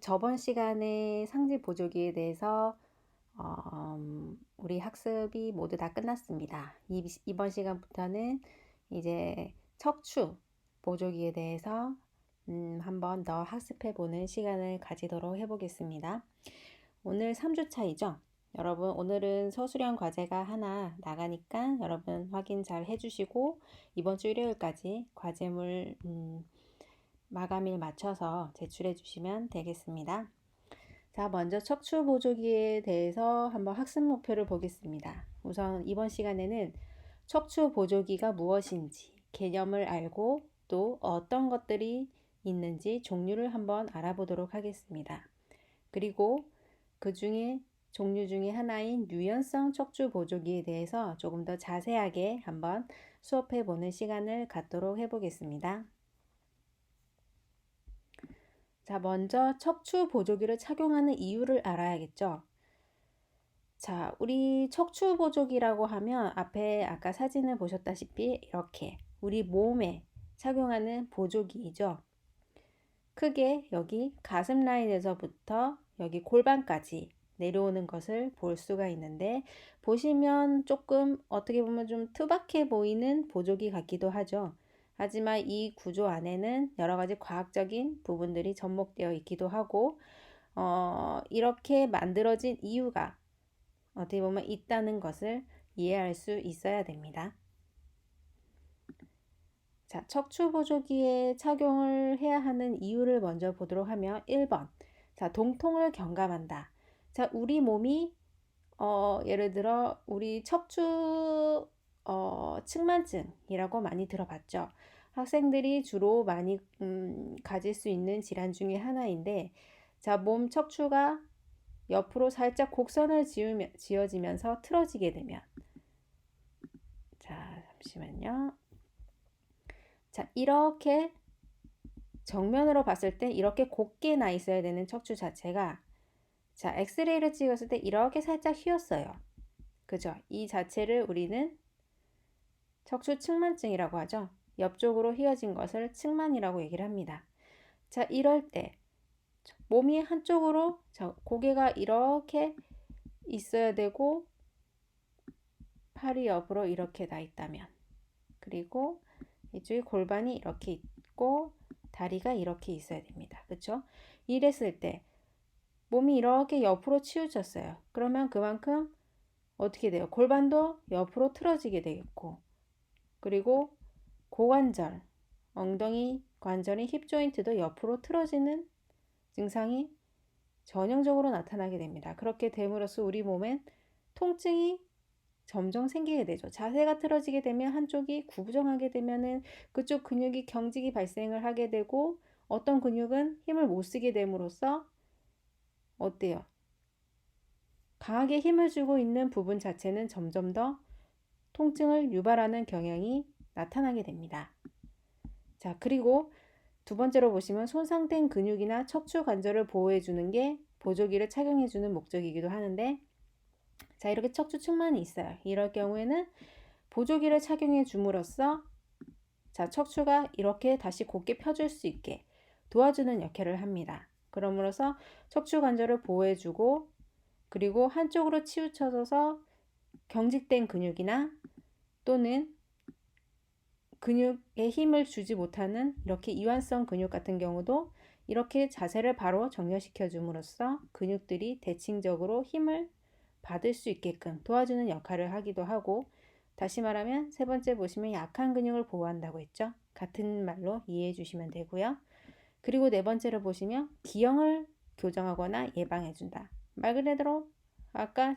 저번 시간에 상지 보조기에 대해서 우리 학습이 모두 다 끝났습니다. 이번 시간부터는 이제 척추 보조기에 대해서 한번 더 학습해 보는 시간을 가지도록 해보겠습니다. 오늘 3주차이죠. 여러분, 오늘은 서술형 과제가 하나 나가니까 여러분 확인 잘 해주시고 이번 주 일요일까지 과제물 마감일 맞춰서 제출해 주시면 되겠습니다. 자, 먼저 척추 보조기에 대해서 한번 학습 목표를 보겠습니다. 우선 이번 시간에는 척추 보조기가 무엇인지 개념을 알고 또 어떤 것들이 있는지 종류를 한번 알아보도록 하겠습니다. 그리고 그 중에 종류 중에 하나인 유연성 척추 보조기에 대해서 조금 더 자세하게 한번 수업해 보는 시간을 갖도록 해보겠습니다. 자, 먼저 척추 보조기를 착용하는 이유를 알아야겠죠. 자, 우리 척추 보조기라고 하면 앞에 아까 사진을 보셨다시피 이렇게 우리 몸에 착용하는 보조기이죠. 크게 여기 가슴 라인에서부터 여기 골반까지 내려오는 것을 볼 수가 있는데, 보시면 조금 어떻게 보면 좀 투박해 보이는 보조기 같기도 하죠. 하지만 이 구조 안에는 여러 가지 과학적인 부분들이 접목되어 있기도 하고, 이렇게 만들어진 이유가 어떻게 보면 있다는 것을 이해할 수 있어야 됩니다. 자, 척추 보조기에 착용을 해야 하는 이유를 먼저 보도록 하면 1번. 자, 동통을 경감한다. 자, 우리 몸이 예를 들어 우리 척추 측만증이라고 많이 들어봤죠. 학생들이 주로 많이 가질 수 있는 질환 중에 하나인데, 자, 몸 척추가 옆으로 살짝 곡선을 지어지면서 틀어지게 되면, 자, 잠시만요. 자, 이렇게 정면으로 봤을 때 이렇게 곱게 나 있어야 되는 척추 자체가, 자, 엑스레이를 찍었을 때 이렇게 살짝 휘었어요. 그죠? 이 자체를 우리는 척추 측만증이라고 하죠. 옆쪽으로 휘어진 것을 측만이라고 얘기를 합니다. 자, 이럴 때 몸이 한쪽으로, 자, 고개가 이렇게 있어야 되고 팔이 옆으로 이렇게 나 있다면, 그리고 이쪽에 골반이 이렇게 있고 다리가 이렇게 있어야 됩니다. 그렇죠? 이랬을 때 몸이 이렇게 옆으로 치우쳤어요. 그러면 그만큼 어떻게 돼요? 골반도 옆으로 틀어지게 되겠고, 그리고 고관절, 엉덩이 관절인 힙 조인트도 옆으로 틀어지는 증상이 전형적으로 나타나게 됩니다. 그렇게 됨으로써 우리 몸엔 통증이 점점 생기게 되죠. 자세가 틀어지게 되면 한쪽이 구부정하게 되면은 그쪽 근육이 경직이 발생을 하게 되고, 어떤 근육은 힘을 못 쓰게 됨으로써 어때요? 강하게 힘을 주고 있는 부분 자체는 점점 더 통증을 유발하는 경향이 나타나게 됩니다. 자, 그리고 두 번째로 보시면 손상된 근육이나 척추 관절을 보호해 주는 게 보조기를 착용해 주는 목적이기도 하는데, 자, 이렇게 척추 측만이 있어요. 이럴 경우에는 보조기를 착용해 줌으로써, 자, 척추가 이렇게 다시 곧게 펴줄 수 있게 도와주는 역할을 합니다. 그러므로써 척추 관절을 보호해 주고, 그리고 한쪽으로 치우쳐져서 경직된 근육이나 또는 근육에 힘을 주지 못하는 이렇게 이완성 근육 같은 경우도 이렇게 자세를 바로 정렬시켜 줌으로써 근육들이 대칭적으로 힘을 받을 수 있게끔 도와주는 역할을 하기도 하고, 다시 말하면 세 번째 보시면 약한 근육을 보호한다고 했죠. 같은 말로 이해해 주시면 되고요. 그리고 네 번째로 보시면 기형을 교정하거나 예방해 준다. 말 그대로 아까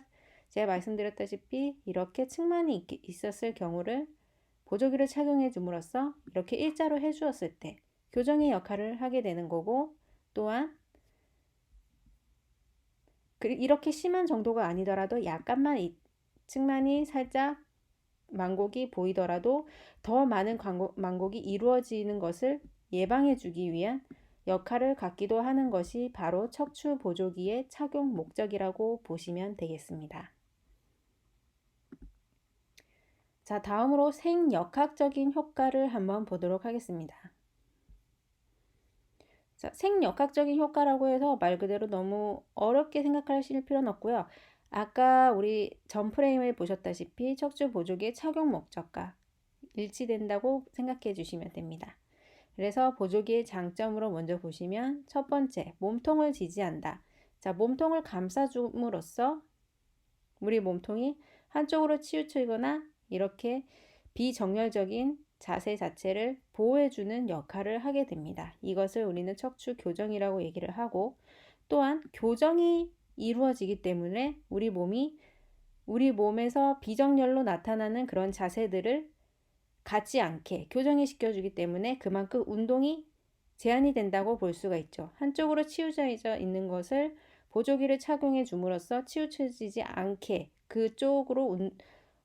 제가 말씀드렸다시피 이렇게 측만이 있었을 경우를 보조기를 착용해 줌으로써 이렇게 일자로 해 주었을 때 교정의 역할을 하게 되는 거고, 또한 이렇게 심한 정도가 아니더라도 약간만 측만이 살짝 망곡이 보이더라도 더 많은 망곡이 이루어지는 것을 예방해 주기 위한 역할을 갖기도 하는 것이 바로 척추 보조기의 착용 목적이라고 보시면 되겠습니다. 자, 다음으로 생역학적인 효과를 한번 보도록 하겠습니다. 자, 생역학적인 효과라고 해서 말 그대로 너무 어렵게 생각하실 필요는 없고요. 아까 우리 전 프레임을 보셨다시피 척추 보조기의 착용 목적과 일치된다고 생각해 주시면 됩니다. 그래서 보조기의 장점으로 먼저 보시면 첫 번째, 몸통을 지지한다. 자, 몸통을 감싸줌으로써 우리 몸통이 한쪽으로 치우치거나 이렇게 비정렬적인 자세 자체를 보호해주는 역할을 하게 됩니다. 이것을 우리는 척추 교정이라고 얘기를 하고, 또한 교정이 이루어지기 때문에 우리 몸에서 비정렬로 나타나는 그런 자세들을 갖지 않게 교정이 시켜주기 때문에 그만큼 운동이 제한이 된다고 볼 수가 있죠. 한쪽으로 치우쳐 있는 것을 보조기를 착용해 줌으로써 치우쳐지지 않게 그쪽으로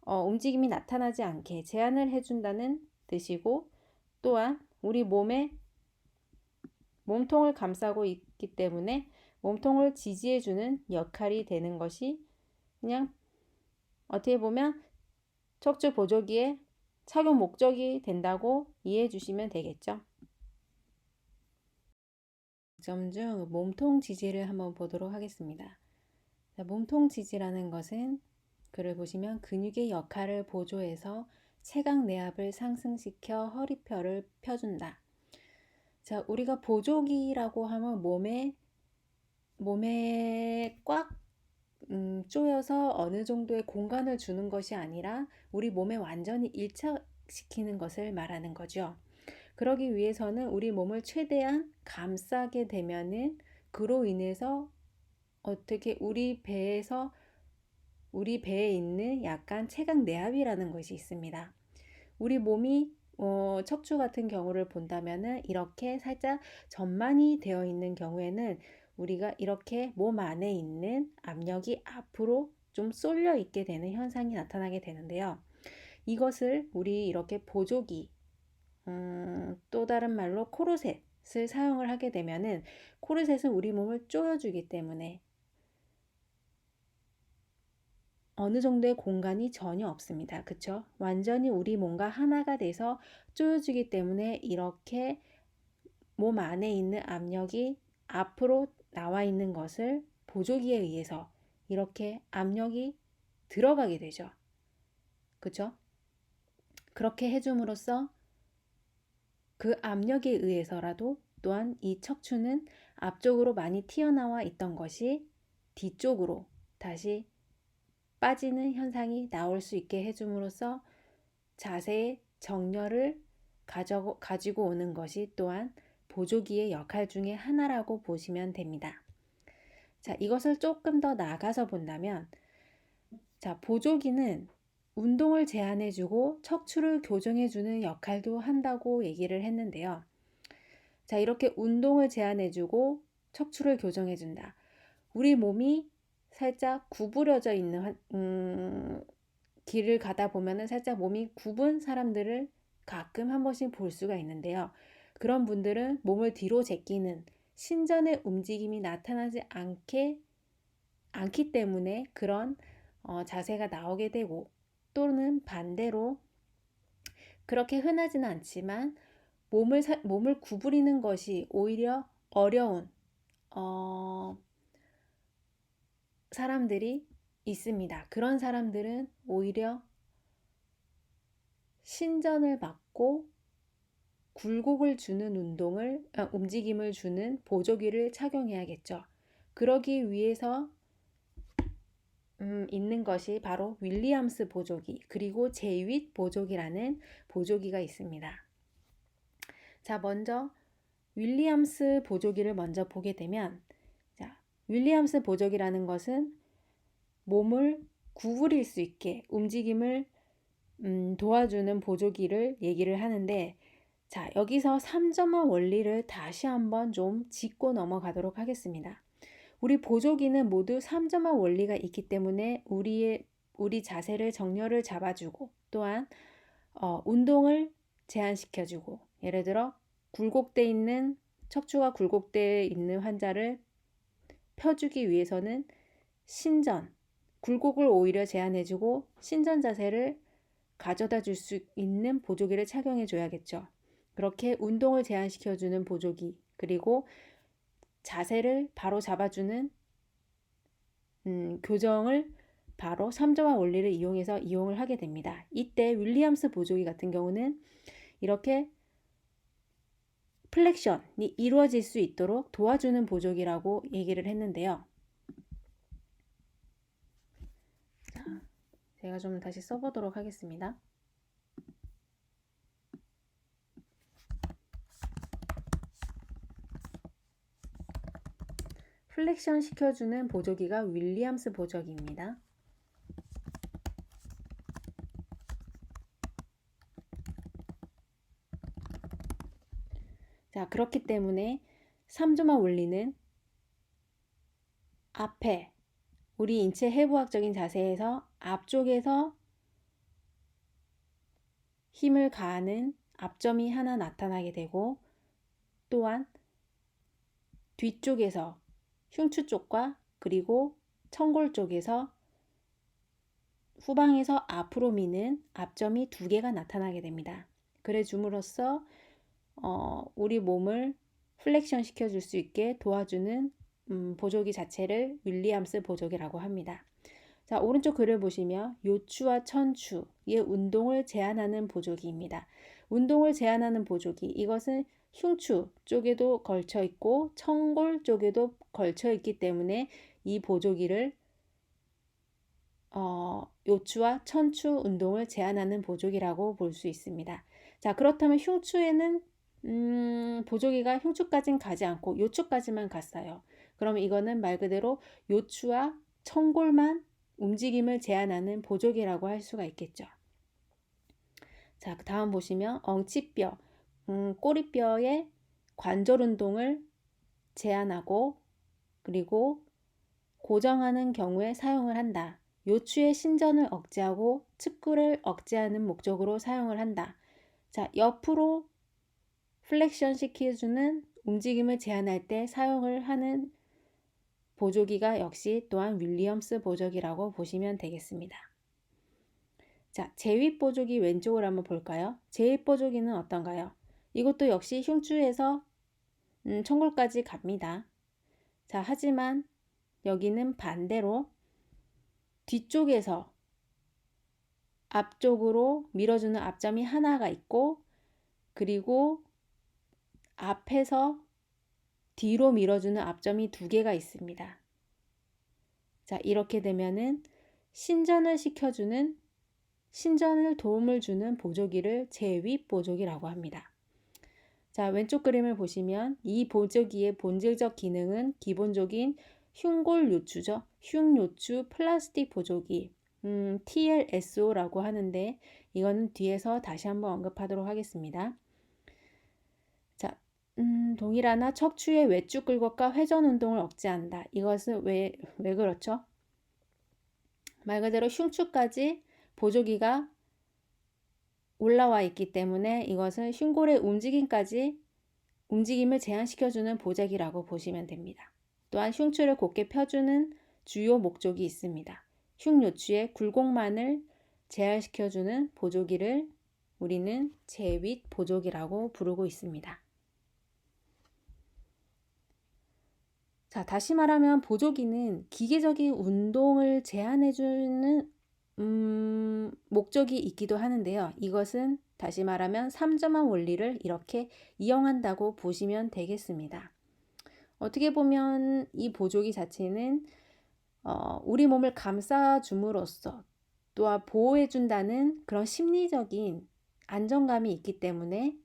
움직임이 나타나지 않게 제한을 해준다는 뜻이고, 또한 우리 몸통을 감싸고 있기 때문에 몸통을 지지해주는 역할이 되는 것이 그냥 어떻게 보면 척추 보조기의 착용 목적이 된다고 이해해 주시면 되겠죠. 점 중 몸통 지지를 한번 보도록 하겠습니다. 자, 몸통 지지라는 것은 글을 보시면 근육의 역할을 보조해서 체각 내압을 상승시켜 허리뼈를 펴준다. 자, 우리가 보조기라고 하면 몸에 꽉 조여서 어느 정도의 공간을 주는 것이 아니라 우리 몸에 완전히 일착시키는 것을 말하는 거죠. 그러기 위해서는 우리 몸을 최대한 감싸게 되면은 그로 인해서 어떻게 우리 배에 있는 약간 체각 내압이라는 것이 있습니다. 우리 몸이 척추 같은 경우를 본다면은 이렇게 살짝 전만이 되어 있는 경우에는 우리가 이렇게 몸 안에 있는 압력이 앞으로 좀 쏠려 있게 되는 현상이 나타나게 되는데요. 이것을 우리 이렇게 보조기, 또 다른 말로 코르셋을 사용을 하게 되면은 코르셋은 우리 몸을 조여주기 때문에 어느 정도의 공간이 전혀 없습니다. 그쵸? 완전히 우리 몸과 하나가 돼서 조여주기 때문에 이렇게 몸 안에 있는 압력이 앞으로 나와 있는 것을 보조기에 의해서 이렇게 압력이 들어가게 되죠. 그쵸? 그렇게 해줌으로써 그 압력에 의해서라도 또한 이 척추는 앞쪽으로 많이 튀어나와 있던 것이 뒤쪽으로 다시 빠지는 현상이 나올 수 있게 해줌으로써 자세의 정렬을 가지고 오는 것이 또한 보조기의 역할 중에 하나라고 보시면 됩니다. 자, 이것을 조금 더 나아가서 본다면, 자, 보조기는 운동을 제한해주고 척추를 교정해주는 역할도 한다고 얘기를 했는데요. 자, 이렇게 운동을 제한해주고 척추를 교정해준다. 우리 몸이 살짝 구부려져 있는 길을 가다 보면은 살짝 몸이 굽은 사람들을 가끔 한 번씩 볼 수가 있는데요. 그런 분들은 몸을 뒤로 제끼는 신전의 움직임이 나타나지 않기 때문에 그런 자세가 나오게 되고, 또는 반대로 그렇게 흔하지는 않지만 몸을 구부리는 것이 오히려 어려운 사람들이 있습니다. 그런 사람들은 오히려 신전을 받고 굴곡을 주는 움직임을 주는 보조기를 착용해야겠죠. 그러기 위해서 있는 것이 바로 윌리엄스 보조기, 그리고 제윗 보조기라는 보조기가 있습니다. 자, 먼저 윌리엄스 보조기를 먼저 보게 되면, 자, 윌리엄스 보조기라는 것은 몸을 구부릴 수 있게 움직임을 도와주는 보조기를 얘기를 하는데, 자, 여기서 3점원 원리를 다시 한번 좀 짚고 넘어가도록 하겠습니다. 우리 보조기는 모두 3점원 원리가 있기 때문에 우리 자세를 정렬을 잡아주고, 또한 운동을 제한시켜주고, 예를 들어 척추가 굴곡되어 있는 환자를 펴주기 위해서는 굴곡을 오히려 제한해주고 신전 자세를 가져다 줄 수 있는 보조기를 착용해 줘야겠죠. 그렇게 운동을 제한시켜주는 보조기, 그리고 자세를 바로 잡아주는 교정을 바로 3점화 원리를 이용해서 이용을 하게 됩니다. 이때 윌리엄스 보조기 같은 경우는 이렇게 플렉션이 이루어질 수 있도록 도와주는 보조기라고 얘기를 했는데요. 자, 제가 좀 다시 써보도록 하겠습니다. 플렉션 시켜주는 보조기가 윌리엄스 보조기입니다. 자, 그렇기 때문에 3점화 원리는 앞에 우리 인체 해부학적인 자세에서 앞쪽에서 힘을 가하는 앞점이 하나 나타나게 되고, 또한 뒤쪽에서 흉추 쪽과 그리고 청골 쪽에서 후방에서 앞으로 미는 앞점이 두 개가 나타나게 됩니다. 그래 줌으로써 우리 몸을 플렉션 시켜줄 수 있게 도와주는 보조기 자체를 윌리엄스 보조기라고 합니다. 자, 오른쪽 글을 보시면 요추와 천추의 운동을 제한하는 보조기입니다. 운동을 제한하는 보조기, 이것은 흉추 쪽에도 걸쳐 있고 청골 쪽에도 걸쳐 있기 때문에 이 보조기를 요추와 천추 운동을 제한하는 보조기라고 볼 수 있습니다. 자, 그렇다면 흉추에는 보조기가 흉추까지는 가지 않고 요추까지만 갔어요. 그러면 이거는 말 그대로 요추와 청골만 움직임을 제한하는 보조기라고 할 수가 있겠죠. 자, 다음 보시면 엉치뼈, 꼬리뼈의 관절 운동을 제한하고 그리고 고정하는 경우에 사용을 한다. 요추의 신전을 억제하고 측구를 억제하는 목적으로 사용을 한다. 자, 옆으로 플렉션 시켜주는 움직임을 제한할 때 사용을 하는 보조기가 역시 또한 윌리엄스 보조기라고 보시면 되겠습니다. 자, 제윗 보조기 왼쪽을 한번 볼까요? 제윗 보조기는 어떤가요? 이것도 역시 흉추에서 청골까지 갑니다. 자, 하지만 여기는 반대로 뒤쪽에서 앞쪽으로 밀어주는 앞점이 하나가 있고, 그리고 앞에서 뒤로 밀어주는 앞점이 두 개가 있습니다. 자, 이렇게 되면은 신전을 시켜주는, 신전을 도움을 주는 보조기를 제윗 보조기라고 합니다. 자, 왼쪽 그림을 보시면 이 보조기의 본질적 기능은 기본적인 흉골 요추죠. 흉요추 플라스틱 보조기, TLSO라고 하는데, 이거는 뒤에서 다시 한번 언급하도록 하겠습니다. 자, 동일하나 척추의 외축 굴곡과 회전 운동을 억제한다. 이것은 왜 그렇죠? 말 그대로 흉추까지 보조기가 올라와 있기 때문에 이것은 흉골의 움직임을 제한시켜주는 보조기라고 보시면 됩니다. 또한 흉추를 곧게 펴주는 주요 목적이 있습니다. 흉요추의 굴곡만을 제한시켜주는 보조기를 우리는 제윗 보조기라고 부르고 있습니다. 자, 다시 말하면 보조기는 기계적인 운동을 제한해주는 목적이 있기도 하는데요. 이것은 다시 말하면 3점화 원리를 이렇게 이용한다고 보시면 되겠습니다. 어떻게 보면 이 보조기 자체는 우리 몸을 감싸줌으로써 또한 보호해준다는 그런 심리적인 안정감이 있기 때문에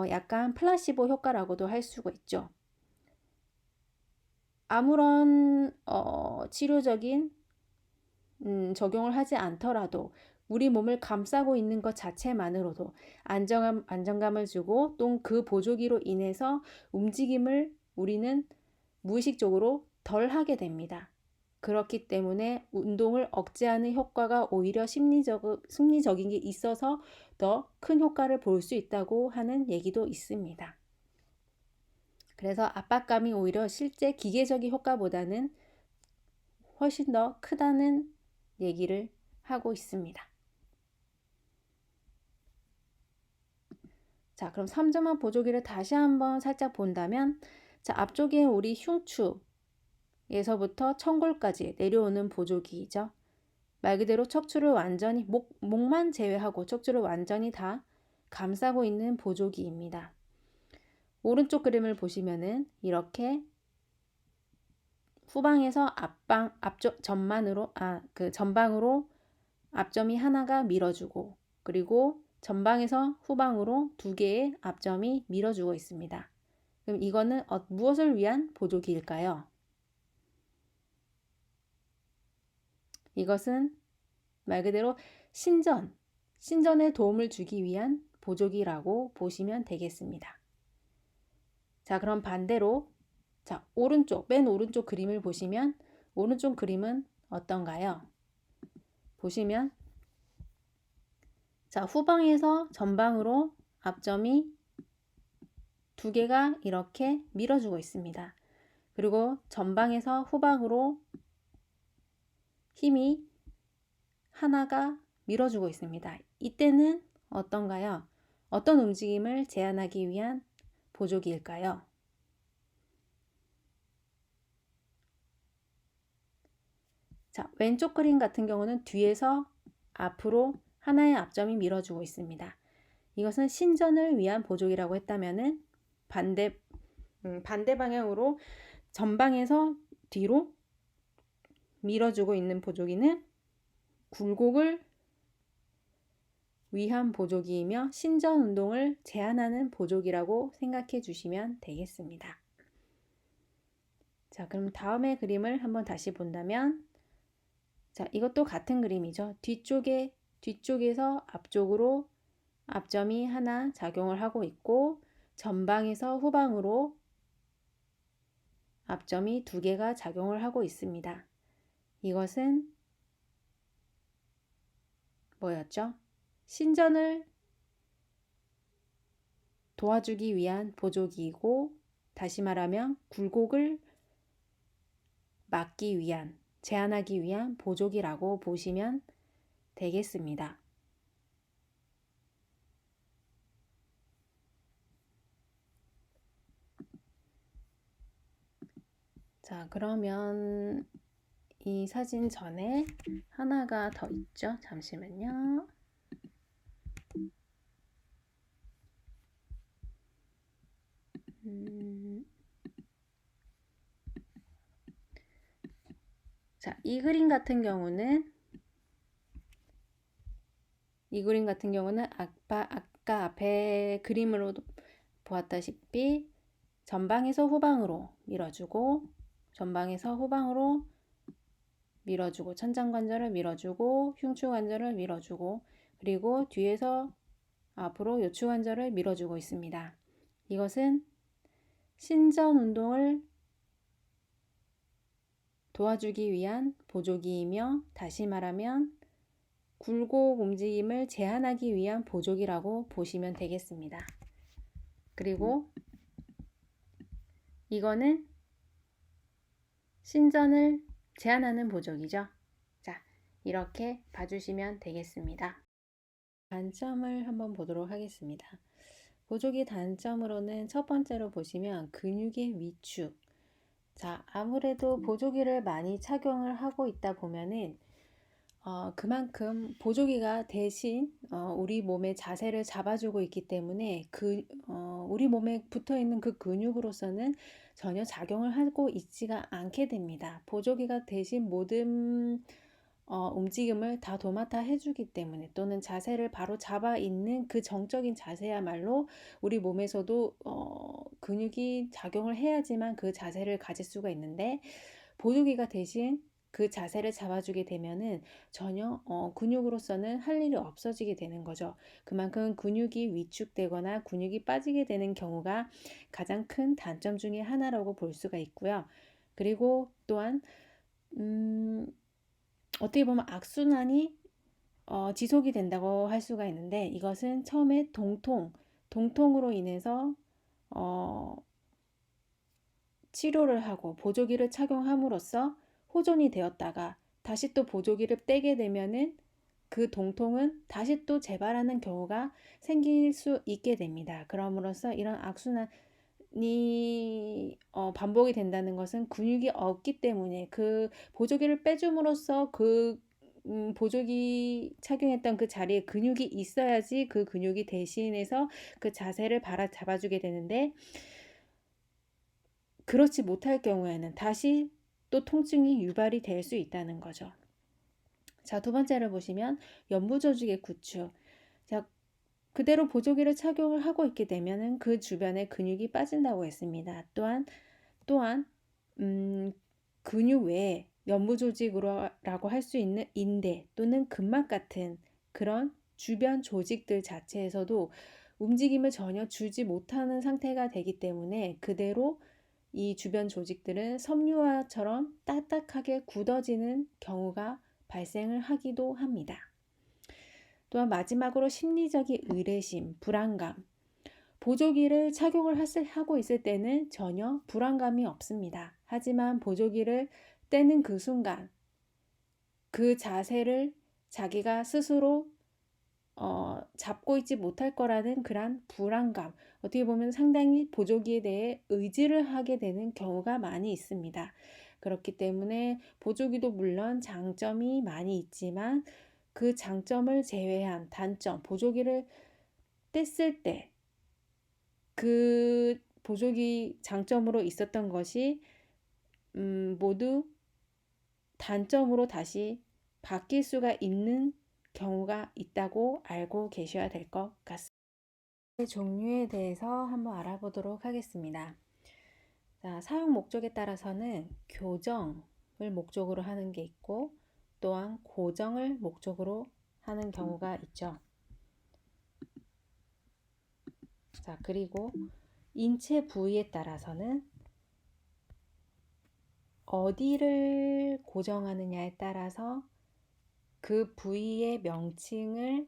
약간 플라시보 효과라고도 할 수가 있죠. 아무런 치료적인 적용을 하지 않더라도 우리 몸을 감싸고 있는 것 자체만으로도 안정감을 주고 또 그 보조기로 인해서 움직임을 우리는 무의식적으로 덜 하게 됩니다. 그렇기 때문에 운동을 억제하는 효과가 오히려 심리적인 게 있어서 더 큰 효과를 볼 수 있다고 하는 얘기도 있습니다. 그래서 압박감이 오히려 실제 기계적인 효과보다는 훨씬 더 크다는 얘기를 하고 있습니다. 자, 그럼 3점합 보조기를 다시 한번 살짝 본다면, 자, 앞쪽에 우리 흉추에서부터 청골까지 내려오는 보조기이죠. 말 그대로 척추를 완전히 목만 제외하고 척추를 완전히 다 감싸고 있는 보조기입니다. 오른쪽 그림을 보시면은 이렇게 후방에서 앞쪽 전방으로 앞점이 하나가 밀어주고, 그리고 전방에서 후방으로 두 개의 앞점이 밀어주고 있습니다. 그럼 이거는 무엇을 위한 보조기일까요? 이것은 말 그대로 신전에 도움을 주기 위한 보조기라고 보시면 되겠습니다. 자, 그럼 반대로, 자, 맨 오른쪽 그림을 보시면, 오른쪽 그림은 어떤가요? 보시면, 자, 후방에서 전방으로 앞점이 두 개가 이렇게 밀어주고 있습니다. 그리고 전방에서 후방으로 힘이 하나가 밀어주고 있습니다. 이때는 어떤가요? 어떤 움직임을 제한하기 위한 보조기일까요? 자, 왼쪽 그림 같은 경우는 뒤에서 앞으로 하나의 앞점이 밀어주고 있습니다. 이것은 신전을 위한 보조기라고 했다면은 반대 방향으로 전방에서 뒤로 밀어주고 있는 보조기는 굴곡을 위한 보조기이며 신전 운동을 제한하는 보조기라고 생각해 주시면 되겠습니다. 자, 그럼 다음의 그림을 한번 다시 본다면, 자, 이것도 같은 그림이죠. 뒤쪽에서 앞쪽으로 앞점이 하나 작용을 하고 있고, 전방에서 후방으로 앞점이 두 개가 작용을 하고 있습니다. 이것은 뭐였죠? 신전을 도와주기 위한 보조기이고, 다시 말하면 굴곡을 막기 위한, 제한하기 위한 보조기라고 보시면 되겠습니다. 자, 그러면 이 사진 전에 하나가 더 있죠. 잠시만요. 자, 이 그림 같은 경우는 아까 앞에 그림으로도 보았다시피 전방에서 후방으로 밀어주고, 전방에서 후방으로 밀어주고, 천장관절을 밀어주고, 흉추관절을 밀어주고, 그리고 뒤에서 앞으로 요추관절을 밀어주고 있습니다. 이것은 신전 운동을 도와주기 위한 보조기이며, 다시 말하면 굴곡 움직임을 제한하기 위한 보조기라고 보시면 되겠습니다. 그리고 이거는 신전을 제한하는 보조기죠. 자, 이렇게 봐주시면 되겠습니다. 단점을 한번 보도록 하겠습니다. 보조기 단점으로는 첫 번째로 보시면 근육의 위축. 자, 아무래도 보조기를 많이 착용을 하고 있다 보면은 그만큼 보조기가 대신 우리 몸의 자세를 잡아주고 있기 때문에 우리 몸에 붙어 있는 그 근육으로서는 전혀 작용을 하고 있지가 않게 됩니다. 보조기가 대신 모든 움직임을 다 도맡아 해주기 때문에, 또는 자세를 바로 잡아 있는 그 정적인 자세야말로 우리 몸에서도 근육이 작용을 해야지만 그 자세를 가질 수가 있는데, 보조기가 대신 그 자세를 잡아주게 되면은 전혀 근육으로서는 할 일이 없어지게 되는 거죠. 그만큼 근육이 위축되거나 근육이 빠지게 되는 경우가 가장 큰 단점 중에 하나라고 볼 수가 있고요. 그리고 또한 어떻게 보면 악순환이 지속이 된다고 할 수가 있는데, 이것은 처음에 동통으로 인해서 치료를 하고 보조기를 착용함으로써 호전이 되었다가 다시 또 보조기를 떼게 되면은 그 동통은 다시 또 재발하는 경우가 생길 수 있게 됩니다. 그럼으로써 이런 악순환이 반복이 된다는 것은 근육이 없기 때문에 그 보조기를 빼줌으로써 그 보조기 착용했던 그 자리에 근육이 있어야지 그 근육이 대신해서 그 자세를 잡아주게 되는데, 그렇지 못할 경우에는 다시 또 통증이 유발이 될 수 있다는 거죠. 자, 두 번째를 보시면 연부조직의 구축. 자, 그대로 보조기를 착용을 하고 있게 되면은 그 주변에 근육이 빠진다고 했습니다. 또한 근육 외에 연부조직으로라고 할 수 있는 인대 또는 근막 같은 그런 주변 조직들 자체에서도 움직임을 전혀 주지 못하는 상태가 되기 때문에 그대로 이 주변 조직들은 섬유화처럼 딱딱하게 굳어지는 경우가 발생을 하기도 합니다. 또한 마지막으로 심리적인 의뢰심, 불안감. 보조기를 착용을 하고 있을 때는 전혀 불안감이 없습니다. 하지만 보조기를 떼는 그 순간 그 자세를 자기가 스스로 잡고 있지 못할 거라는 그런 불안감, 어떻게 보면 상당히 보조기에 대해 의지를 하게 되는 경우가 많이 있습니다. 그렇기 때문에 보조기도 물론 장점이 많이 있지만 그 장점을 제외한 단점, 보조기를 뗐을 때 그 보조기 장점으로 있었던 것이 모두 단점으로 다시 바뀔 수가 있는 경우가 있다고 알고 계셔야 될 것 같습니다. 종류에 대해서 한번 알아보도록 하겠습니다. 자, 사용 목적에 따라서는 교정을 목적으로 하는 게 있고 또한 고정을 목적으로 하는 경우가 있죠. 자, 그리고 인체 부위에 따라서는 어디를 고정하느냐에 따라서 그 부위의 명칭을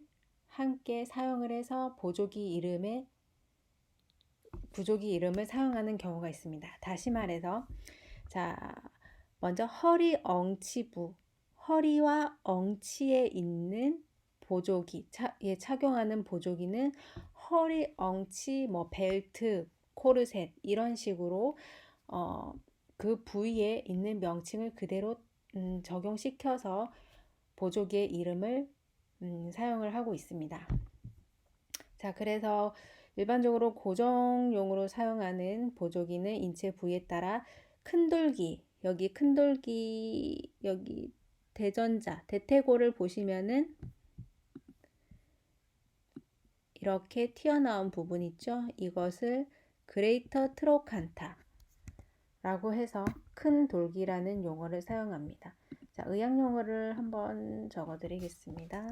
함께 사용을 해서 보조기 이름을 사용하는 경우가 있습니다. 다시 말해서, 자, 먼저 허리 엉치부, 허리와 엉치에 있는 보조기에 착용하는 보조기는 허리 엉치, 벨트, 코르셋 이런 식으로 그 부위에 있는 명칭을 그대로 적용시켜서 보조기의 이름을 사용을 하고 있습니다. 자, 그래서 일반적으로 고정용으로 사용하는 보조기는 인체 부위에 따라 큰 돌기, 여기 대전자, 대퇴골을 보시면은 이렇게 튀어나온 부분 있죠? 이것을 그레이터 트로칸타 라고 해서 큰 돌기라는 용어를 사용합니다. 자, 의학 용어를 한번 적어 드리겠습니다.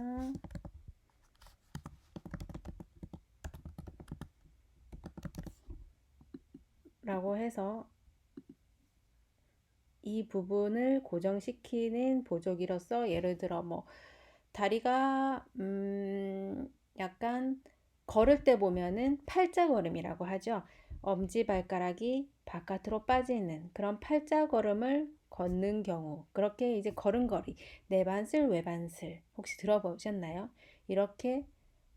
라고 해서 이 부분을 고정시키는 보조기로서 예를 들어 다리가 약간 걸을 때 보면은 팔자걸음이라고 하죠. 엄지발가락이 바깥으로 빠지는 그런 팔자걸음을 걷는 경우, 그렇게 이제 걸음걸이, 내반슬, 외반슬 혹시 들어보셨나요? 이렇게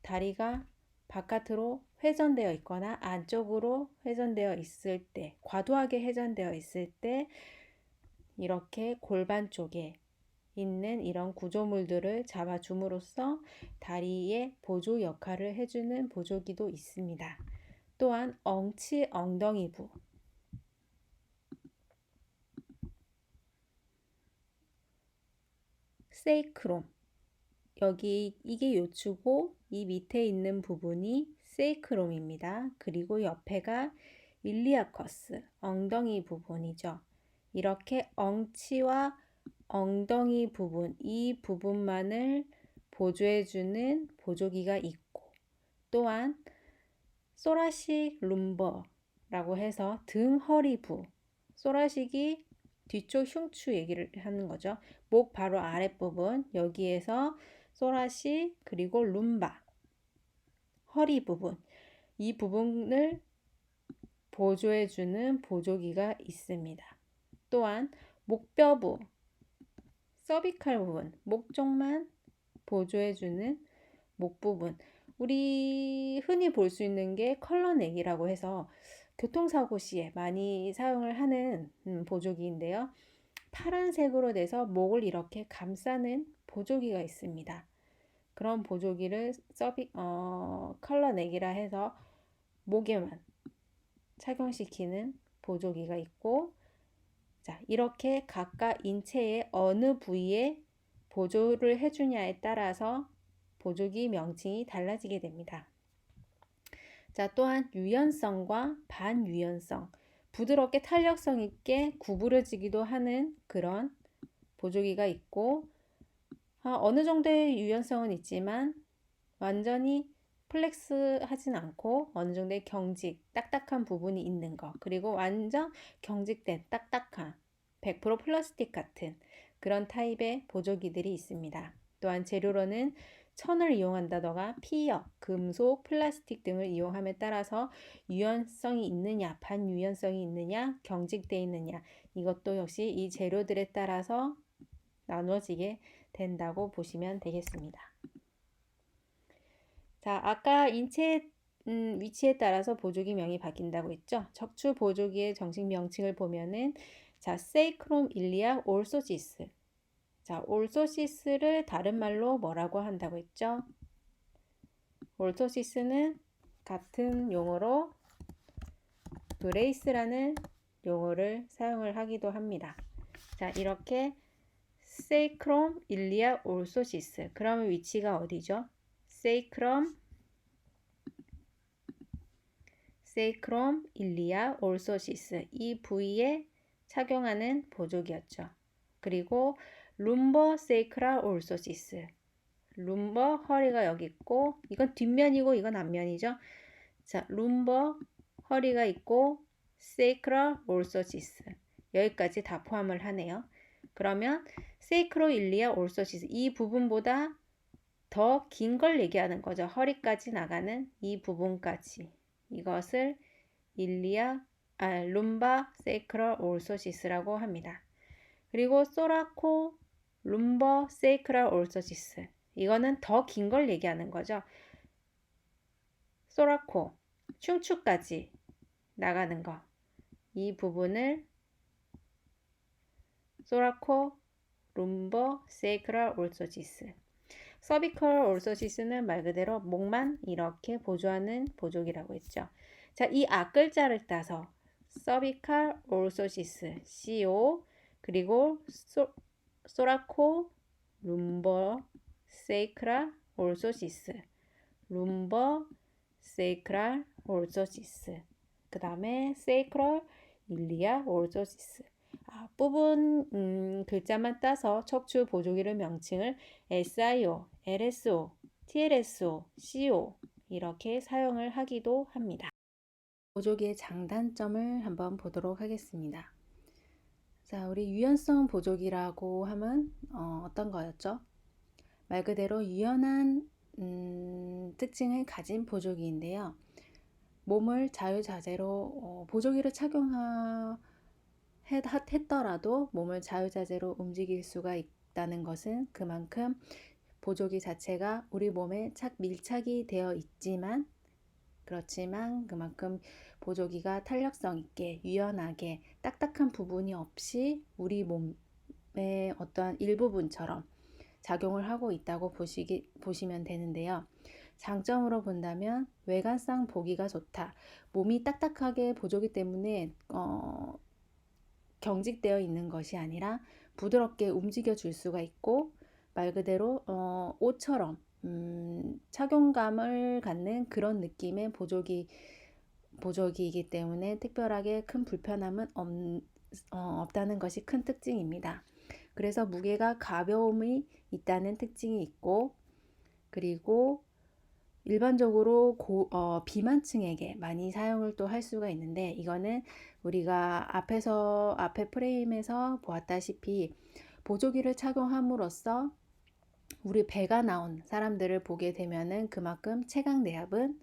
다리가 바깥으로 회전되어 있거나 안쪽으로 회전되어 있을 때, 과도하게 회전되어 있을 때 이렇게 골반 쪽에 있는 이런 구조물들을 잡아줌으로써 다리의 보조 역할을 해주는 보조기도 있습니다. 또한 엉치 엉덩이부, 세이크롬, 여기 이게 요추고 이 밑에 있는 부분이 세이크롬입니다. 그리고 옆에가 일리아커스, 엉덩이 부분이죠. 이렇게 엉치와 엉덩이 부분, 이 부분만을 보조해주는 보조기가 있고, 또한 소라식 룸버라고 해서 등 허리부, 소라식이 뒤쪽 흉추 얘기를 하는 거죠. 목 바로 아랫부분, 여기에서 소라식 그리고 룸바, 허리 부분, 이 부분을 보조해주는 보조기가 있습니다. 또한 목뼈부, 서비칼 부분, 목 쪽만 보조해주는 목 부분. 우리 흔히 볼 수 있는 게 컬러넥이라고 해서 교통사고 시에 많이 사용을 하는 보조기인데요. 파란색으로 돼서 목을 이렇게 감싸는 보조기가 있습니다. 그런 보조기를 컬러넥이라 해서 목에만 착용시키는 보조기가 있고, 자, 이렇게 각각 인체의 어느 부위에 보조를 해주냐에 따라서 보조기 명칭이 달라지게 됩니다. 자, 또한 유연성과 반유연성, 부드럽게 탄력성 있게 구부러지기도 하는 그런 보조기가 있고, 어느 정도의 유연성은 있지만 완전히 플렉스 하진 않고 어느 정도의 경직, 딱딱한 부분이 있는 거, 그리고 완전 경직된 딱딱한 100% 플라스틱 같은 그런 타입의 보조기들이 있습니다. 또한 재료로는 천을 이용한다던가 피혁, 금속, 플라스틱 등을 이용함에 따라서 유연성이 있느냐, 반유연성이 있느냐, 경직되어 있느냐, 이것도 역시 이 재료들에 따라서 나눠지게 된다고 보시면 되겠습니다. 자, 아까 인체 위치에 따라서 보조기 명이 바뀐다고 했죠. 척추 보조기의 정식 명칭을 보면은 자, 세이크롬 일리아 올소시스. 자, 올소시스를 다른 말로 뭐라고 한다고 했죠? 올소시스는 같은 용어로 브레이스라는 용어를 사용을 하기도 합니다. 자, 이렇게 세이크롬 일리아 올소시스. 그러면 위치가 어디죠? 세이크롬 일리아 올소시스, 이 부위에 착용하는 보조기였죠. 그리고 룸버 세이크라 올소시스, 룸버 허리가 여기 있고, 이건 뒷면이고 이건 앞면이죠. 자, 룸버 허리가 있고 세이크라 올소시스, 여기까지 다 포함을 하네요. 그러면 세이크로 일리아 올소시스, 이 부분보다 더 긴 걸 얘기하는 거죠. 허리까지 나가는 이 부분까지. 이것을 룸바 세이크럴 올소시스라고 합니다. 그리고 소라코 룸버 세이크럴 올소시스, 이거는 더 긴 걸 얘기하는 거죠. 소라코 충추까지 나가는 거, 이 부분을 소라코 룸버 세이크럴 올소시스. 서비컬 올소시스는 말 그대로 목만 이렇게 보조하는 보조기라고 했죠. 자, 이 앞글자를 따서 서비컬 올소시스, CO, 그리고 소라코 룸버 세이크라 올소시스, 룸버 세이크라 올소시스, 그 다음에 세이크럴 일리아 올소시스. 앞부분 글자만 따서 척추 보조기를 명칭을 SIO, LSO, TLSO, CO 이렇게 사용을 하기도 합니다. 보조기의 장단점을 한번 보도록 하겠습니다. 자, 우리 유연성 보조기라고 하면 어떤 거였죠? 말 그대로 유연한 특징을 가진 보조기인데요. 몸을 자유자재로 보조기를 했더라도 몸을 자유자재로 움직일 수가 있다는 것은 그만큼 보조기 자체가 우리 몸에 밀착이 되어 있지만, 그렇지만 그만큼 보조기가 탄력성 있게 유연하게 딱딱한 부분이 없이 우리 몸의 어떠한 일부분처럼 작용을 하고 있다고 보시면 되는데요. 장점으로 본다면 외관상 보기가 좋다. 몸이 딱딱하게 보조기 때문에 경직되어 있는 것이 아니라 부드럽게 움직여 줄 수가 있고, 말 그대로 옷처럼 착용감을 갖는 그런 느낌의 보조기이기 때문에 특별하게 큰 불편함은 없다는 것이 큰 특징입니다. 그래서 무게가 가벼움이 있다는 특징이 있고, 그리고 일반적으로 비만층에게 많이 사용을 또 할 수가 있는데, 이거는 우리가 앞에 프레임에서 보았다시피 보조기를 착용함으로써 우리 배가 나온 사람들을 보게 되면은 그만큼 체각 내압은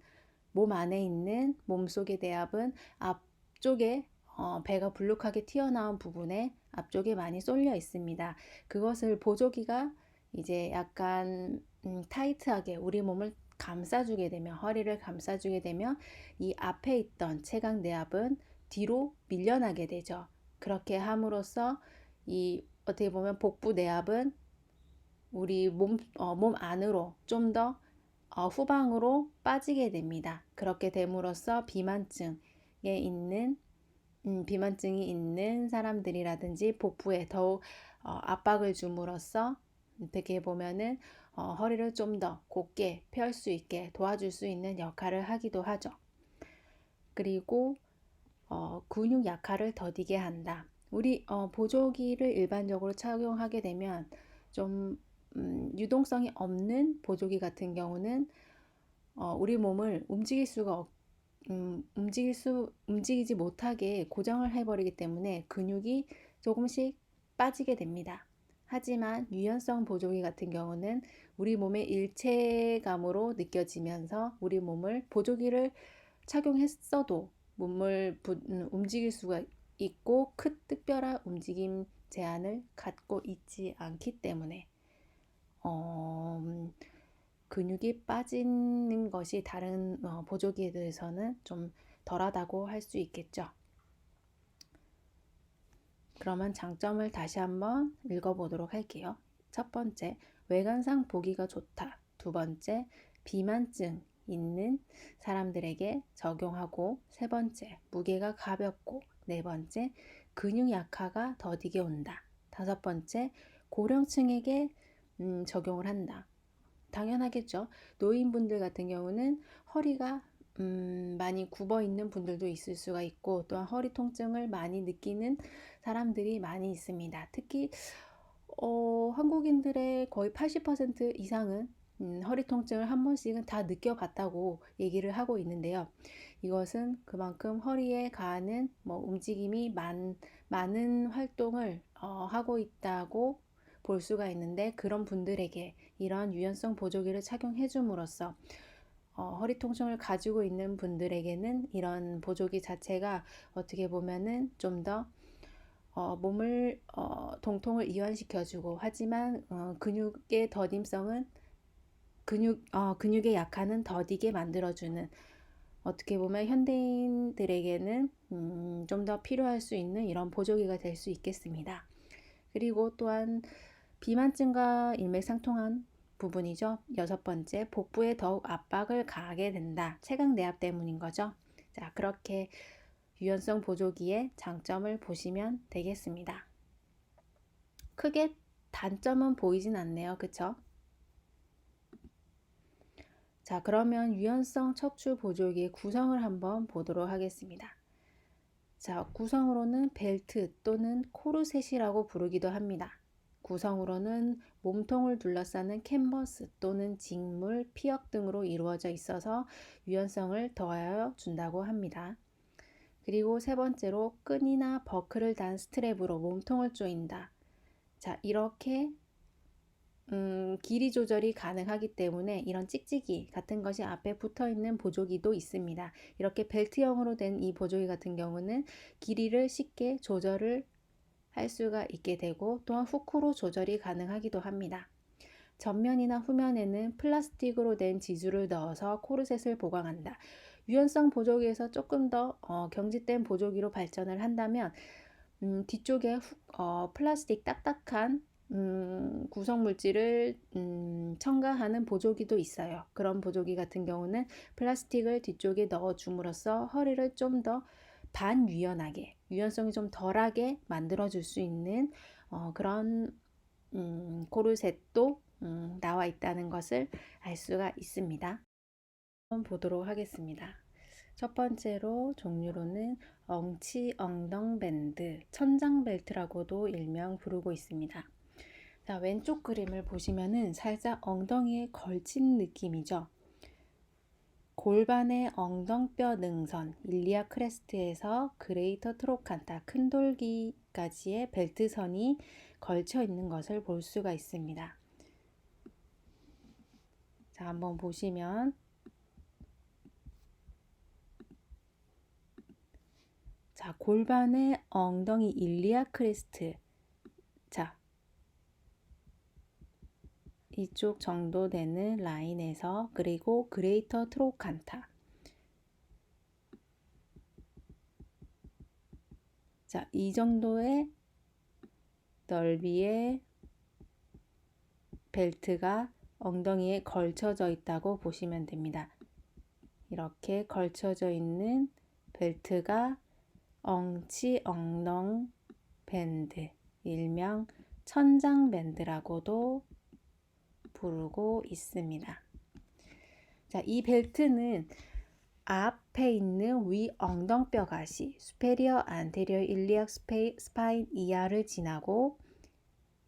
몸 안에 있는 몸속의 내압은 앞쪽에 배가 불룩하게 튀어나온 부분에 앞쪽에 많이 쏠려 있습니다. 그것을 보조기가 이제 약간 타이트하게 우리 몸을 감싸주게 되면, 허리를 감싸주게 되면 이 앞에 있던 체각 내압은 뒤로 밀려나게 되죠. 그렇게 함으로써 이 어떻게 보면 복부 내압은 우리 몸 안으로 좀 더 후방으로 빠지게 됩니다. 그렇게 됨으로써 비만증이 있는 사람들이라든지 복부에 더욱 압박을 줌으로써 어떻게 보면은 허리를 좀 더 곧게 펼 수 있게 도와줄 수 있는 역할을 하기도 하죠. 그리고 근육 약화를 더디게 한다. 우리 보조기를 일반적으로 착용하게 되면 좀 유동성이 없는 보조기 같은 경우는 우리 몸을 움직이지 못하게 고정을 해버리기 때문에 근육이 조금씩 빠지게 됩니다. 하지만 유연성 보조기 같은 경우는 우리 몸의 일체감으로 느껴지면서 우리 몸을 보조기를 착용했어도 몸을 움직일 수가 있고 특별한 움직임 제한을 갖고 있지 않기 때문에 근육이 빠지는 것이 다른 보조기에 대해서는 좀 덜하다고 할 수 있겠죠. 그러면 장점을 다시 한번 읽어보도록 할게요. 첫 번째, 외관상 보기가 좋다. 두 번째, 비만증 있는 사람들에게 적용하고, 세 번째, 무게가 가볍고, 네 번째, 근육 약화가 더디게 온다. 다섯 번째, 고령층에게 적용을 한다. 당연하겠죠. 노인분들 같은 경우는 허리가 많이 굽어 있는 분들도 있을 수가 있고, 또한 허리 통증을 많이 느끼는 사람들이 많이 있습니다. 특히 한국인들의 거의 80% 이상은 허리 통증을 한 번씩은 다 느껴봤다고 얘기를 하고 있는데요. 이것은 그만큼 허리에 가하는 움직임이 많은 활동을 하고 있다고 볼 수가 있는데, 그런 분들에게 이런 유연성 보조기를 착용해 줌으로써 허리 통증을 가지고 있는 분들에게는 이런 보조기 자체가 어떻게 보면은 좀 더 몸을 동통을 이완시켜주고, 하지만 근육의 더딤성은 근육의 약화는 더디게 만들어주는, 어떻게 보면 현대인들에게는 좀 더 필요할 수 있는 이런 보조기가 될 수 있겠습니다. 그리고 또한 비만증과 일맥상통한 부분이죠. 여섯 번째, 복부에 더욱 압박을 가하게 된다. 체각 내압 때문인 거죠. 자, 그렇게 유연성 보조기의 장점을 보시면 되겠습니다. 크게 단점은 보이진 않네요. 그쵸? 자, 그러면 유연성 척추 보조기의 구성을 한번 보도록 하겠습니다. 자, 구성으로는 벨트 또는 코르셋이라고 부르기도 합니다. 구성으로는 몸통을 둘러싸는 캔버스 또는 직물, 피역 등으로 이루어져 있어서 유연성을 더하여 준다고 합니다. 그리고 세 번째로 끈이나 버클을 단 스트랩으로 몸통을 조인다. 자, 이렇게 길이 조절이 가능하기 때문에 이런 찍찍이 같은 것이 앞에 붙어 있는 보조기도 있습니다. 이렇게 벨트형으로 된 이 보조기 같은 경우는 길이를 쉽게 조절을 할 수가 있게 되고, 또한 후크로 조절이 가능하기도 합니다. 전면이나 후면에는 플라스틱으로 된 지주를 넣어서 코르셋을 보강한다. 유연성 보조기에서 조금 더 경직된 보조기로 발전을 한다면 뒤쪽에 플라스틱 딱딱한 구성 물질을 첨가하는 보조기도 있어요. 그런 보조기 같은 경우는 플라스틱을 뒤쪽에 넣어 줌으로써 허리를 좀 더 반유연하게, 유연성이 좀 덜하게 만들어 줄 수 있는 그런 코르셋도 나와 있다는 것을 알 수가 있습니다. 한번 보도록 하겠습니다. 첫 번째로 종류로는 엉치 엉덩 밴드, 천장 벨트라고도 일명 부르고 있습니다. 자, 왼쪽 그림을 보시면은 살짝 엉덩이에 걸친 느낌이죠. 골반의 엉덩뼈 능선, 일리아 크레스트에서 그레이터 트로칸타, 큰 돌기까지의 벨트선이 걸쳐 있는 것을 볼 수가 있습니다. 자, 한번 보시면 자, 골반의 엉덩이 일리아 크레스트. 자, 이쪽 정도 되는 라인에서 그리고 그레이터 트로칸타. 자, 이 정도의 넓이의 벨트가 엉덩이에 걸쳐져 있다고 보시면 됩니다. 이렇게 걸쳐져 있는 벨트가 엉치 엉덩 밴드, 일명 천장 밴드라고도 부르고 있습니다. 자, 이 벨트는 앞에 있는 위 엉덩뼈 가시, superior anterior iliac spine 이하를 지나고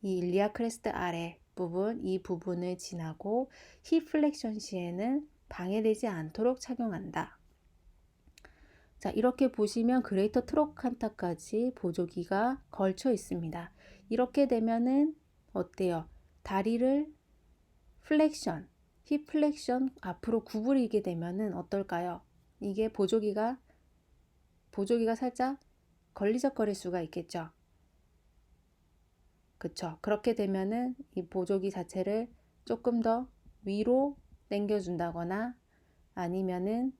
이 일리아 크레스트 아래 부분, 이 부분을 지나고 힙 플렉션 시에는 방해되지 않도록 착용한다. 자, 이렇게 보시면 그레이터 트로칸타까지 보조기가 걸쳐 있습니다. 이렇게 되면은 어때요? 다리를 플렉션, 힙 플렉션 앞으로 구부리게 되면은 어떨까요? 이게 보조기가 살짝 걸리적거릴 수가 있겠죠. 그쵸? 그렇게 되면은 이 보조기 자체를 조금 더 위로 당겨준다거나 아니면은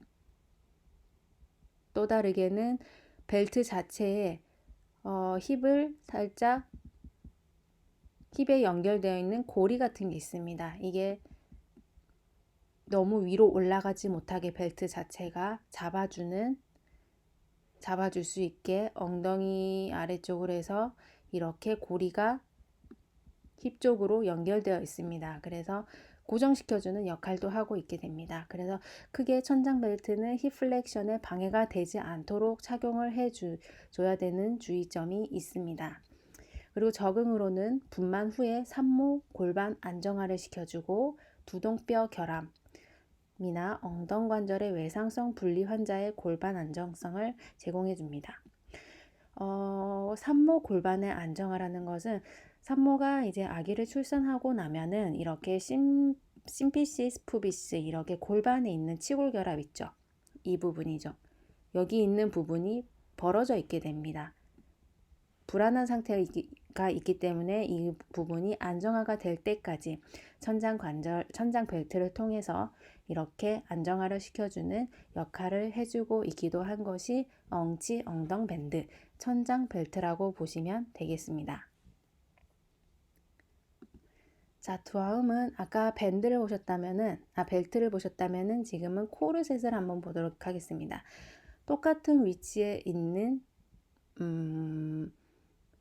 또 다르게는 벨트 자체에 힙을 살짝 힙에 연결되어 있는 고리 같은 게 있습니다. 이게 너무 위로 올라가지 못하게 벨트 자체가 잡아줄 수 있게 엉덩이 아래쪽으로 해서 이렇게 고리가 힙 쪽으로 연결되어 있습니다. 그래서 고정시켜주는 역할도 하고 있게 됩니다. 그래서 크게 천장 벨트는 힙 플렉션에 방해가 되지 않도록 착용을 해줘야 되는 주의점이 있습니다. 그리고 적응으로는 분만 후에 산모 골반 안정화를 시켜주고 두동뼈 결함이나 엉덩관절의 외상성 분리 환자의 골반 안정성을 제공해줍니다. 산모 골반의 안정화라는 것은 산모가 이제 아기를 출산하고 나면은 이렇게 심피시스 푸비스 이렇게 골반에 있는 치골결합 있죠. 이 부분이죠. 여기 있는 부분이 벌어져 있게 됩니다. 불안한 상태가 있기 때문에 이 부분이 안정화가 될 때까지 천장 벨트를 통해서 이렇게 안정화를 시켜주는 역할을 해주고 있기도 한 것이 엉치 엉덩 밴드, 천장 벨트라고 보시면 되겠습니다. 자, 다음은 아까 벨트를 보셨다면은 지금은 코르셋을 한번 보도록 하겠습니다. 똑같은 위치에 있는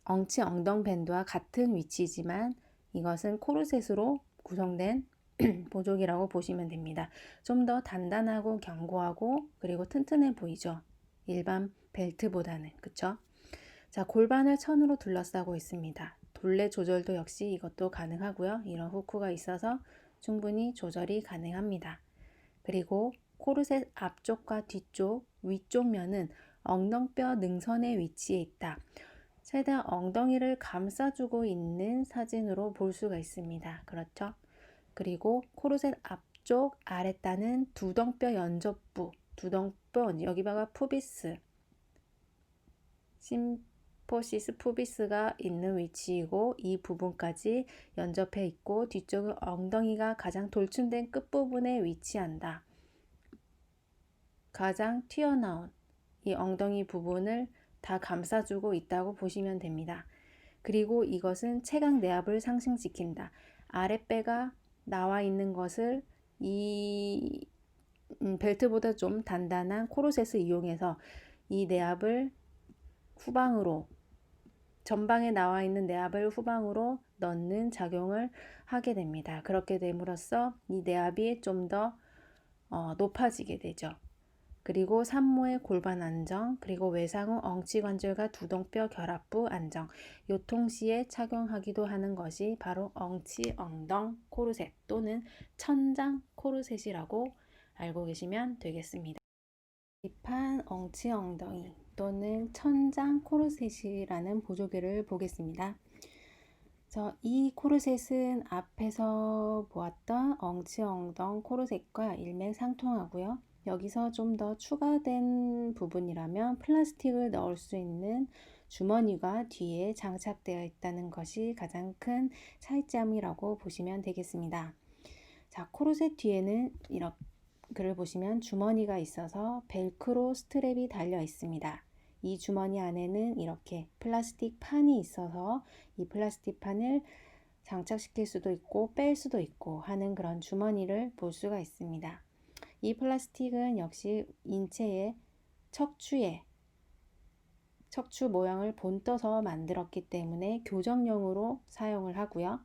엉치 엉덩 밴드와 같은 위치지만 이것은 코르셋으로 구성된 보조기라고 보시면 됩니다. 좀 더 단단하고 견고하고 그리고 튼튼해 보이죠. 일반 벨트보다는. 그쵸? 자, 골반을 천으로 둘러싸고 있습니다. 둘레 조절도 역시 이것도 가능하고요. 이런 후크가 있어서 충분히 조절이 가능합니다. 그리고 코르셋 앞쪽과 뒤쪽, 위쪽 면은 엉덩뼈 능선의 위치에 있다. 최대한 엉덩이를 감싸주고 있는 사진으로 볼 수가 있습니다. 그렇죠? 그리고 코르셋 앞쪽 아랫단은 두덩뼈 연접부, 두덩뼈 여기가 푸비스, 심포시스 푸비스가 있는 위치이고 이 부분까지 연접해 있고 뒤쪽은 엉덩이가 가장 돌출된 끝부분에 위치한다. 가장 튀어나온 이 엉덩이 부분을 다 감싸주고 있다고 보시면 됩니다. 그리고 이것은 체각 내압을 상승시킨다. 아랫배가 나와 있는 것을 이 벨트보다 좀 단단한 코르셋을 이용해서 이 내압을 후방으로 전방에 나와 있는 내압을 후방으로 넣는 작용을 하게 됩니다. 그렇게 됨으로써 이 내압이 좀 더 높아지게 되죠. 그리고 산모의 골반 안정, 그리고 외상 후 엉치관절과 두동뼈 결합부 안정, 요통 시에 착용하기도 하는 것이 바로 엉치 엉덩 코르셋 또는 천장 코르셋이라고 알고 계시면 되겠습니다. 딥한 엉치 엉덩이 또는 천장 코르셋이라는 보조개를 보겠습니다. 이 코르셋은 앞에서 보았던 엉치 엉덩 코르셋과 일맥상통하고요. 여기서 좀 더 추가된 부분이라면 플라스틱을 넣을 수 있는 주머니가 뒤에 장착되어 있다는 것이 가장 큰 차이점이라고 보시면 되겠습니다. 자, 코르셋 뒤에는 이렇게 글을 보시면 주머니가 있어서 벨크로 스트랩이 달려 있습니다. 이 주머니 안에는 이렇게 플라스틱 판이 있어서 이 플라스틱 판을 장착시킬 수도 있고 뺄 수도 있고 하는 그런 주머니를 볼 수가 있습니다. 이 플라스틱은 역시 인체의 척추 모양을 본떠서 만들었기 때문에 교정용으로 사용을 하고요.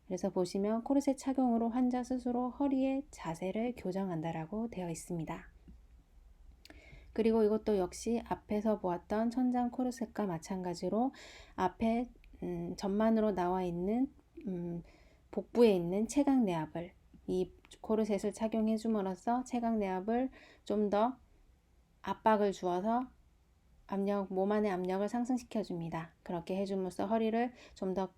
그래서 보시면 코르셋 착용으로 환자 스스로 허리의 자세를 교정한다라고 되어 있습니다. 그리고 이것도 역시 앞에서 보았던 천장 코르셋과 마찬가지로 앞에 전만으로 나와 있는 복부에 있는 체각 내압을 이 코르셋을 착용해 줌으로써 체각 내압을 좀 더 압박을 주어서 몸 안의 압력을 상승시켜 줍니다. 그렇게 해줌으로써 허리를 좀 더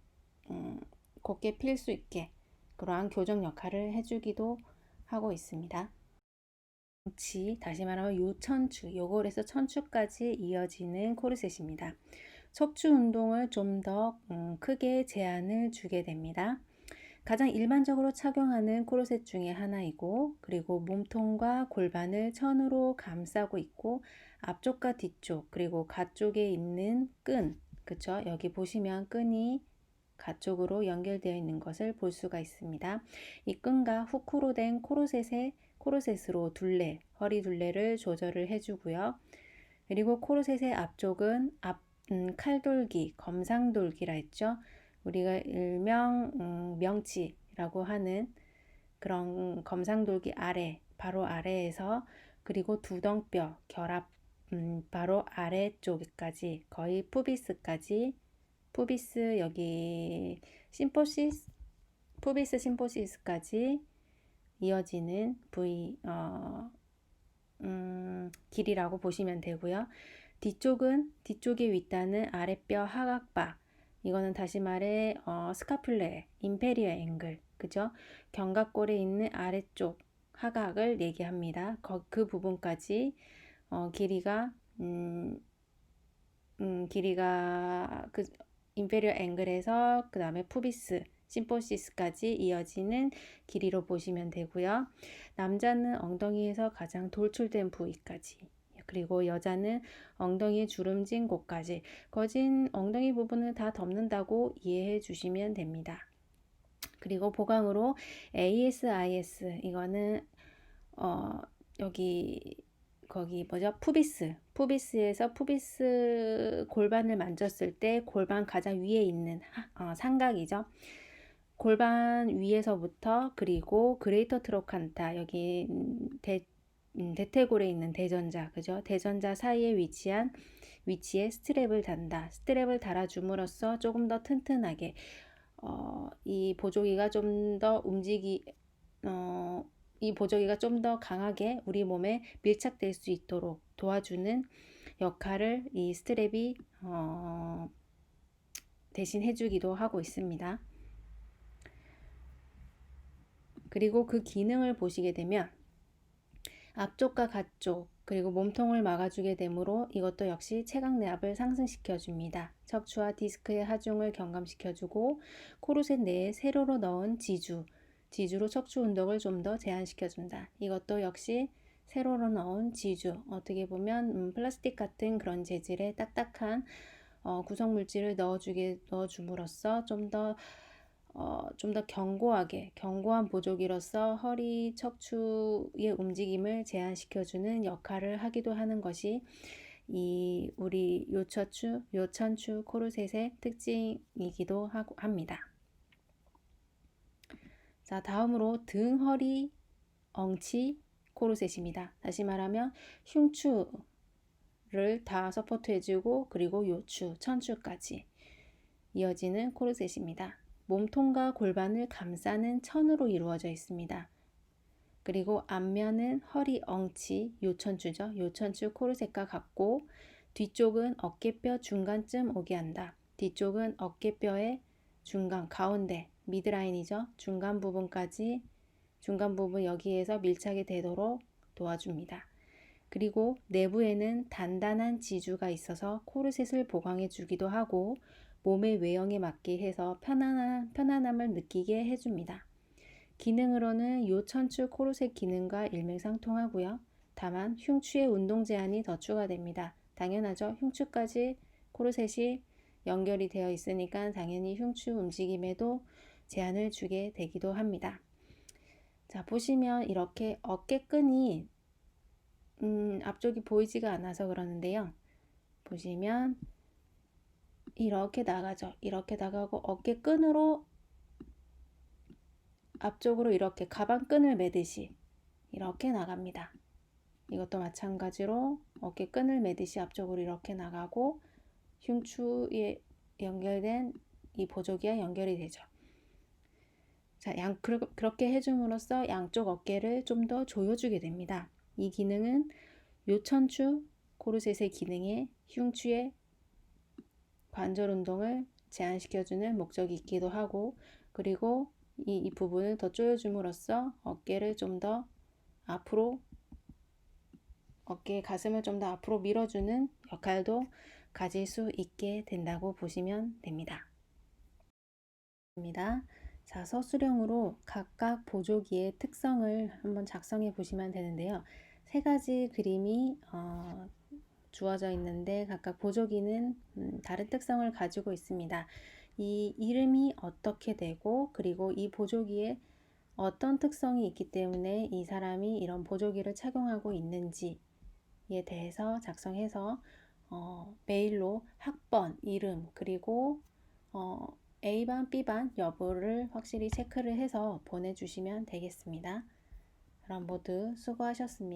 곧게 필 수 있게 그러한 교정 역할을 해주기도 하고 있습니다. 다시 말하면 요천추, 요골에서 천추까지 이어지는 코르셋입니다. 척추 운동을 좀 더 크게 제한을 주게 됩니다. 가장 일반적으로 착용하는 코르셋 중에 하나이고, 그리고 몸통과 골반을 천으로 감싸고 있고, 앞쪽과 뒤쪽 그리고 가쪽에 있는 끈, 그쵸? 여기 보시면 끈이 가쪽으로 연결되어 있는 것을 볼 수가 있습니다. 이 끈과 후크로 된 코르셋으로 허리 둘레를 조절을 해주고요. 그리고 코르셋의 앞쪽은 칼돌기, 검상돌기라 했죠. 우리가 일명 명치라고 하는 그런 검상돌기 바로 아래에서 그리고 두덩뼈 결합 바로 아래쪽까지 거의 푸비스 여기 푸비스 심포시스까지 이어지는 길이라고 보시면 되고요. 뒤쪽의 윗단은 아랫뼈 하각바, 이거는 다시 말해 스카플레, 인페리어 앵글, 그죠? 견갑골에 있는 아래쪽 하각을 얘기합니다. 그 부분까지 길이가 그 인페리어 앵글에서 그 다음에 푸비스 심포시스까지 이어지는 길이로 보시면 되고요. 남자는 엉덩이에서 가장 돌출된 부위까지, 그리고 여자는 엉덩이의 주름진 곳까지 거진 엉덩이 부분을 다 덮는다고 이해해 주시면 됩니다. 그리고 보강으로 ASIS, 이거는 거기 푸비스에서 푸비스 골반을 만졌을 때 골반 가장 위에 있는 삼각이죠. 골반 위에서부터 그리고 그레이터 트로칸타, 여기 대퇴골에 있는 대전자, 그죠? 대전자 사이에 위치에 스트랩을 단다. 스트랩을 달아줌으로써 조금 더 튼튼하게 이 보조기가 좀 더 강하게 우리 몸에 밀착될 수 있도록 도와주는 역할을 이 스트랩이 대신 해주기도 하고 있습니다. 그리고 그 기능을 보시게 되면 앞쪽과 가쪽 그리고 몸통을 막아주게 되므로 이것도 역시 체각내압을 상승시켜줍니다. 척추와 디스크의 하중을 경감시켜주고 코르셋 내에 세로로 넣은 지주로 척추 운동을 좀 더 제한시켜준다. 이것도 역시 세로로 넣은 지주, 어떻게 보면 플라스틱 같은 그런 재질의 딱딱한 구성물질을 넣어줌으로써 좀 더 견고한 보조기로서 허리 척추의 움직임을 제한시켜주는 역할을 하기도 하는 것이 우리 요천추 코르셋의 특징이기도 합니다. 자, 다음으로 등, 허리, 엉치 코르셋입니다. 다시 말하면 흉추를 다 서포트해주고 그리고 요추, 천추까지 이어지는 코르셋입니다. 몸통과 골반을 감싸는 천으로 이루어져 있습니다. 그리고 앞면은 허리, 엉치, 요천추죠. 요천추 코르셋과 같고 뒤쪽은 어깨뼈 중간쯤 오게 한다. 뒤쪽은 어깨뼈의 중간, 가운데, 미드라인이죠. 중간 부분 여기에서 밀착이 되도록 도와줍니다. 그리고 내부에는 단단한 지주가 있어서 코르셋을 보강해 주기도 하고 몸의 외형에 맞게 해서 편안함을 느끼게 해줍니다. 기능으로는 요천추 코르셋 기능과 일맥상통하고요. 다만 흉추의 운동 제한이 더 추가됩니다. 당연하죠. 흉추까지 코르셋이 연결이 되어 있으니까 당연히 흉추 움직임에도 제한을 주게 되기도 합니다. 자, 보시면 이렇게 어깨끈이 앞쪽이 보이지가 않아서 그러는데요. 보시면 이렇게 나가죠. 이렇게 나가고 어깨끈으로 앞쪽으로 이렇게 가방끈을 매듯이 이렇게 나갑니다. 이것도 마찬가지로 어깨끈을 매듯이 앞쪽으로 이렇게 나가고 흉추에 연결된 이 보조기와 연결이 되죠. 자, 그렇게 해줌으로써 양쪽 어깨를 좀 더 조여주게 됩니다. 이 기능은 요천추 코르셋의 기능에 흉추의 관절 운동을 제한시켜주는 목적이 있기도 하고, 그리고 이 부분을 더 조여줌으로써 어깨를 좀 더 앞으로, 어깨의 가슴을 좀 더 앞으로 밀어주는 역할도 가질 수 있게 된다고 보시면 됩니다. 자, 서술형으로 각각 보조기의 특성을 한번 작성해 보시면 되는데요. 세 가지 그림이 주어져 있는데 각각 보조기는 다른 특성을 가지고 있습니다. 이 이름이 어떻게 되고 그리고 이 보조기에 어떤 특성이 있기 때문에 이 사람이 이런 보조기를 착용하고 있는지에 대해서 작성해서 메일로 학번, 이름, 그리고 A반, B반 여부를 확실히 체크를 해서 보내주시면 되겠습니다. 그럼 모두 수고하셨습니다.